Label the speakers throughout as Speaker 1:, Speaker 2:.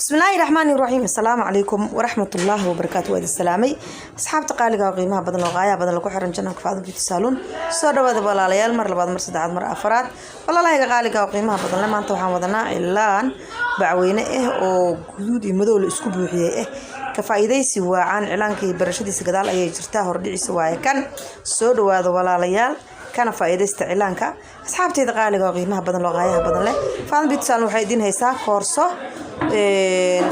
Speaker 1: بسم الله الرحمن الرحيم. السلام عليكم ورحمة الله وبركاته. وادي السلامي أصحاب تقاليقها وقيمها بدن وغاية بدن لكو حرن جنة كفاضن في تسالون صار واد ولا ليال مر لبعض مر صدعات مر أفراد والله لا يقاليقها وقيمها بدن لما أنتوا حامضنا إلا بعوينه وجود مدول اسكوب وحيه كفايدة سواء عن إعلان كي برشة سجدال أي جرتاه ردي سواء كان صار واد ولا ليال كان فائدة استعلانك أصحابتي تقاليقها وقيمها بدن لغاية بدن له فان بيتسالون وحيدين هيسا كورسو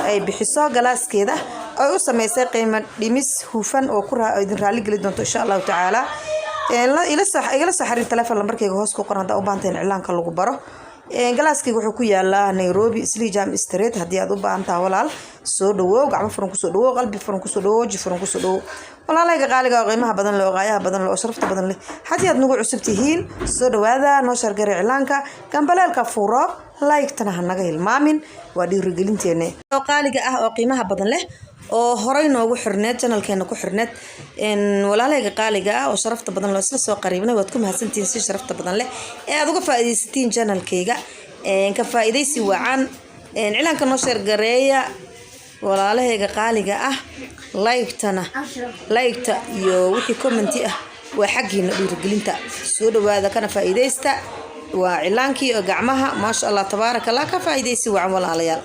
Speaker 1: ay bixiso galaaskeeda ay u sameysay qiimo dhimis hufan oo ku raadin raali gali doonto insha Allah taala ila soo xariir telefoon lambarkayga hoos ku qoran hada u baahanteen cilaanka lagu baro galaaskayga wuxuu ku yaalaa Nairobi Isli Jam Street hadii aad u baahantaa walaal soo dhawow gacmo furan ku soo dhawow qalbi furan ku soo dhawow ji furan ku soo dhawow walaalayga qaaliga qiimaha badan loo qaayaha badan loo sharafta badan leh hadii aad nagu cusub tihiin soo dhawaada noo shargar cilaanka gambaleelka furo like tana hanaga hilmaamin waa dhiirigelinteena oo qaaliga ah oo qiimaha badan leh oo horay noogu xirneed channelkeena ku xirneed walaalayga qaaliga ah oo sharafta badan loo isla soo qariibnay waad ku mahadsantiin si sharafta badan leh ee aad uga faa'iideysatiin channelkeyga ka faa'iideysi wacan cilaanka noo shargareeya walaalayga qaaliga ah like-ta iyo wixii comment ah waa xaqiina dhiirigelinta soo dhawaada kana faa'iideysta waa cilaankii oo gacmaha ma sha Allah tabaarakallah ka faa'iideysi wacan walaalayaal